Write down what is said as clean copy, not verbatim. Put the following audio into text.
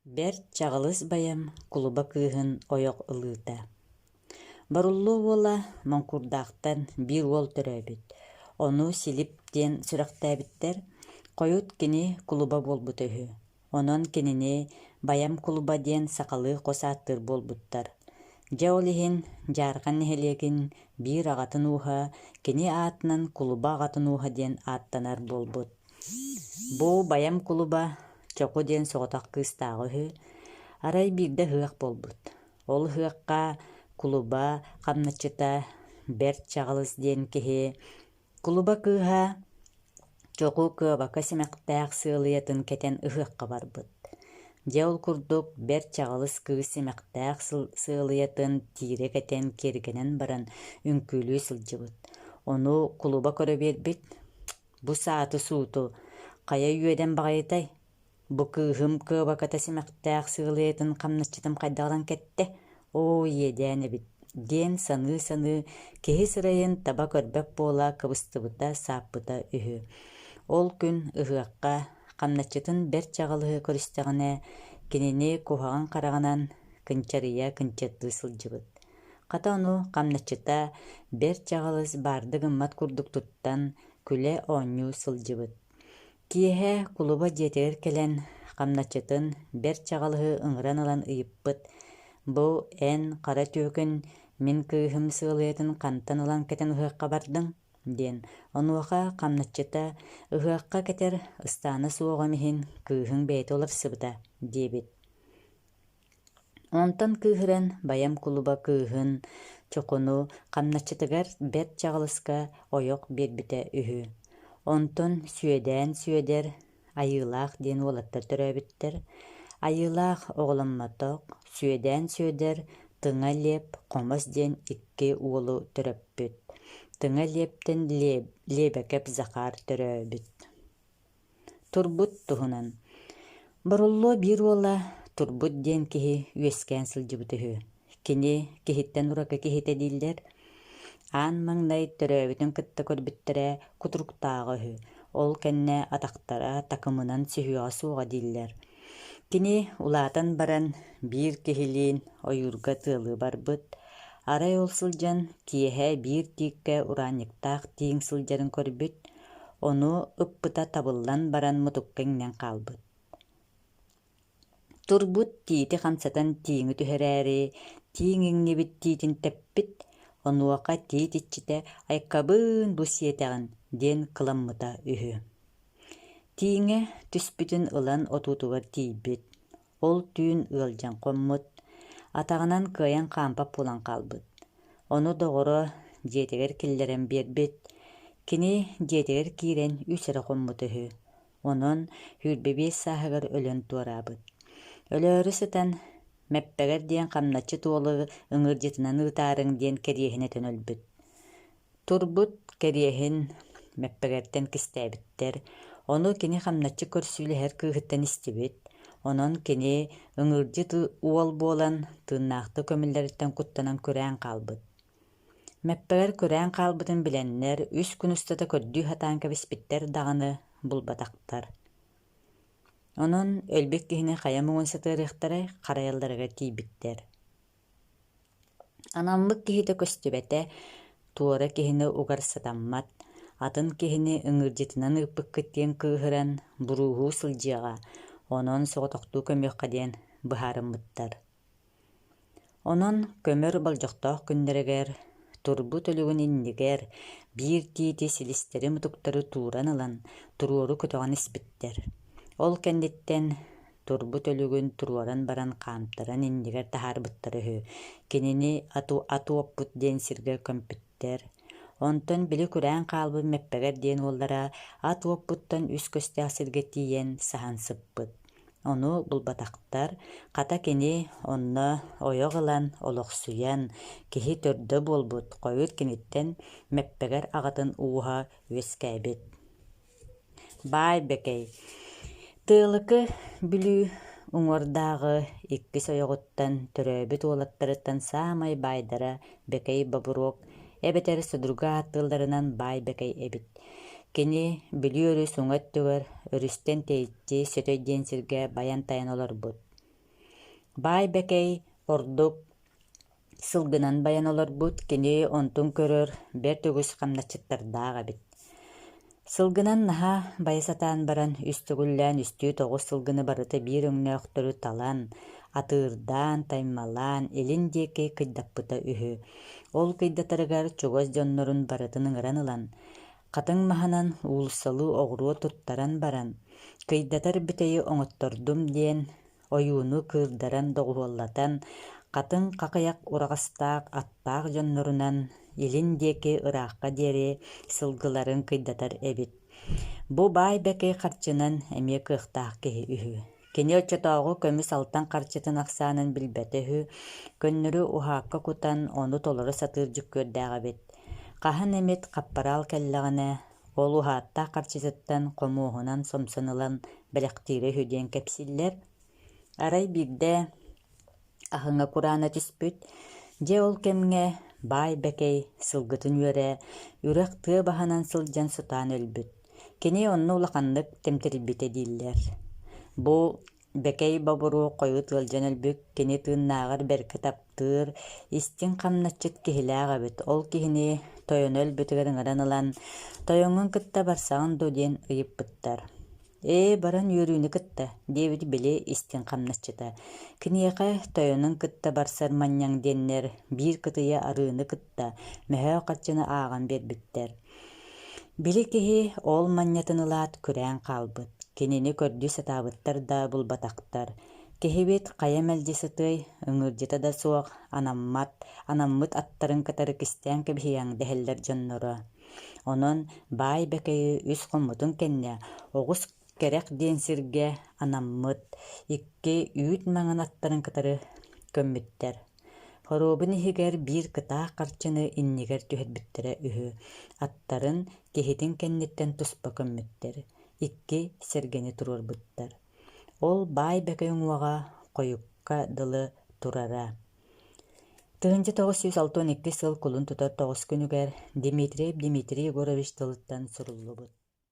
Бер чаҕылыс байам кулуба кыыһын ойох ылыыта. Баруллуу уола моңкурдаахтан биир уол төрөөбүт. Ону силип диэн сүрэхтээбиттэр, хойут кини кулуба буолбут өһү. Онон кинини байам кулуба диэн сакалыы хосааттыр буолбуттар. Дьэ ол иһин дьаархан нэһэлиэгин биир аҕатын ууһа, кини аатынан кулуба аҕатын ууһа диэн ааттанар буолбут. Бу байам кулуба чоку диэн соҕотох кыыстааҕы үһү, арай биирдэ ыһыах буолбут. Ол ыһыахха кулуба хамначчыта бэр чаҕылыс диэн киһи кулуба кыыһа чоку кыабака симэхтээх сыалыйатын кэтэн ыһыахха барбыт. Дьэ ол курдук бэр чаҕылыс кыыс симэхтээх сыалыйатын тиирэ кэтэн киэргэнэн баран үҥкүүлүү сылдьыбыт. Ону кулуба көрө биэрбит: «Бу сааты сууту хайа үөдэн баҕайытай, бу кыыһым кыабаката симэхтээх сыалыйатын хамначчытым хайдаҕалан кэтте, оо иэдээн эбит» диэн саныы киһи сырайын таба көрбөк буола кыбыстыбыта сааппыта үһү. Ол күн ыһыахха хамначчытын бэр чаҕылыһы көрүстэҕинэ кинини куһаҕан хараҕынан кынчарыйа кынчыаттыы сылдьыбыт. Хата ону хамначчыта бэр чаҕылыс баардык ыммат курдук туттан күлэ оонньуу сылдьыбыт. Киэһэ кулуба дьиэтигэр кэлэн хамначчытын бэр чаҕылыһы ыҥыран ылан ыйыппыт: «Бу эн хара түөкүн мин кыыһым сыалыйатын хантан ылан кэтэн ыһыахха бардыҥ» диэн. Онуоха хамначчыта ыһыахха кэтэр ыстаана суоҕам иһин кыыһыҥ бэйэтэ уларсыбыта диэбит. Онтон кыыһыран байам кулуба кыыһын чокуну хамначчытыгар бэр чаҕылыска ойох биэрбитэ үһү. Онтон сүөдэр айыылаах диэн уолаттар төрөөбүттэр. Айыылаах оҕоломмотох, сүөдэр тыҥа леп, хомос диэн икки уолу төрөппүт. Тыҥа лептэн лебэкэп Захар төрөөбүт. Турбут туһунан. Баруллуо биир уола турбут диэн киһи үөскээн сылдьыбыт үһү. Кини киһиттэн урака киһитэ дииллэр, аан маҥнай төрөөбүтүн кытта көрбүттэрэ кутуруктааҕы үһү. Ол кэннэ атахтара такымынан сүһүөҕэ суоҕа дииллэр. Кини улаатан баран биир киһилиин ойуурга тыалыы барбыт. Арай ол сылдьан киэһэ биир тииккэ ураанньыктаах тииҥ сылдьарын көрбүт. Ону ыппыта табыллан баран мутукка иҥнэн хаалбыт. Турбут тиити хамсатан тииҥи түһэрээри, тииҥ иҥнибит тиитин тэппит. Онуоха тиит иччитэ айккабыын бу сиэтэҕин диэн кыламмыта үһү. Тииҥэ түспүтүн ылан отуутугар тиийбит. Ол түүн ыалдьан хоммут, атаҕынан кыайан хаампап булан хаалбыт. Ону доҕоро дьиэтигэр киллэрэн биэрбит. Кини дьиэтигэр киирэн үс эрэ хоммут үһү. Онон хүрбэбиэс сааһыгар өлөн туораабыт. Өлөөрү сытан мэппэгэр диэн хамначчы туолу ыҥырдьытынан ыытаарыҥ диэн кэриэһинэ төнөлбүт. Турбут кэриэһин мэппэгэртэн кистээбиттэр. Ону кини хамначчы көрсүүлэһэр кыыһыттан истибит. Онон кини ыҥырдьыт уол буолан тыыннаахты көмүллэриттэн куттанан күрээн хаалбыт. Мэппэгэр күрээн хаалбытын билэннэр үс күн устата көрдүү хатаан кэбиспиттэр даҕаны булбатахтар. Онон өлбүк киһини хайа муҥун сатыарыахтарай хараялларыгар тиийбиттэр. Анаммык киһитэ көстүбэтэ туора киһини угар сатаммат, атын киһини ыҥырдьытынан ыыппыккыт диэн кыыһыран буруухуу сылдьыаҕа, онон соҕотохтуу көмүөххэ диэн быһаарыммыттар. Онон көмөр балдьохтоох күннэригэр турбут өлүгүн иннигэр биир тиити силистери мутуктары тууран ылан туруору көтөҕөн испиттэр. Ол кэнниттэн турбут өлүгүн туруоран баран хаамтаран иннигэр тахаарбыттар үһү. Кинини атуоппут диэн сиргэ көмпүттэр. Онтон били күрээн хаалбыт мэппэгэр диэн уоллара атуоппуттан үс көстөөх сиргэ тиийэн саһан сыппыт. Ону булбатахтар, хата кини онно ойоҕ ылан олохсуйан киһи төрдө буолбут, хойут киниттэн мэппэгэр аҕатын ууһа үөскээбит. Баай бэкэй, тыалыкы бүлүү уҥуордааҕы икки сойоҕуттан төрөөбүт уолаттарыттан саамай баайдара бэкэй бабуруок эбэтэр судурга ааттыылларынан баай бэкэй эбит. Кини бүлүөрү суҥат түгөр өрүстен тэйиччи сөтөй диэн сиргэ баян тайан олорбут. Бай бекей ордук сылгынан баян олорбут кини онтун көрөр бер төгүс хамначыттардааға бит. Сылгынан наһа байасатаан баран үстүгүллээн үстүү тоҕус сылгыны барыта биир өҥнөөхтөрү талан, атыырдаан, таймалаан, элин диэки кыйдаппыта үһү. Ол кыйдатарыгар чугас дьоннорун барытын ыҥыран ылан, хатыҥ маһынан уулуссалыы оҕуруо туттаран баран, кыйдатар бүтэйи оҥоттордум диэн ойууну кыырдаран доҕуоллатан, хатыҥ хакыйах ураҕастаах аттаах дьоннорунан илин диэки ыраахха диэри сылгыларын кыйдатар эбит. Бу баай бэкэй харчынан эмиэ кыахтаах киһи үһү. Кини оччотооҕу көмүс алтан харчытын ахсаанын билбэтэ үһү, көннөрү уһаакка кутан ону толоро сатыыр дьүккүөрдээҕэ Хаһан эмит хаппараал кэллэҕинэ, ол уһааттаах харчытыттан хомуоһунан сомсонылан бэлэхтиирэ үһү диэн кэпсиллэр. Арай биирдэ аһыҥа кураана түспүт, дьэ ол кэмҥэ баай бэкэй сылгытын үөрэ, үрэх тыа баһанан сылдьан сутаан өлбүт. Кини онно улаханнык тэмтэрилбитэ дииллэр. Бу бэкэй бабуруу хойуу тыалдьан өлбүк, кини тыыннааҕар бэркэ таптыыр, истиҥ хамначчыт киһилээх эбит. Ол киһини тойоно өлбүтүгэр ыҥыран ылан, тойоҥҥун кытта барсаҕын дуу диэн ыйыппыттар. Баран үөрүүнү кытта, диэбит били истиҥ хамначчыта. Киниэхэ тойонун кытта барсар манньаҥ диэннэр, биир кытыйа арыыны кытта, möhöö харчыны ааҕан биэрбиттэр. Били киһи ол манньатын ылаат күрээн хаалбыт. Кинини көрдүү сатаабыттар да булбатахтар. Киһибит хайа мэлдьи сытый, ыҥырдьыта да суох анаммыт аттарын кытары кистээн кэбиһиэҥ дэһэллэр дьонноро. Онон баай бэкэйи үс хоммутун кэннэ, оҕус кэрэх диэн сиргэ анаммыт, икки үүт маҥан аттарын кытары көммүттэр. Хоруобун иһигэр биир кытаах харчыны иннигэр түһэрбиттэрэ үһү. Аттарын киһитин кэнниттэн туспа көммүттэр. Икки сэргэни туруорбуттар. Ол баай бэкэй уҥуаҕа хойукка дылы турара. Тыһынчы 962 сыл кулун тутар 9 күнүгэр Дмитриев Дмитрий Егорович тылыттан суруллубут.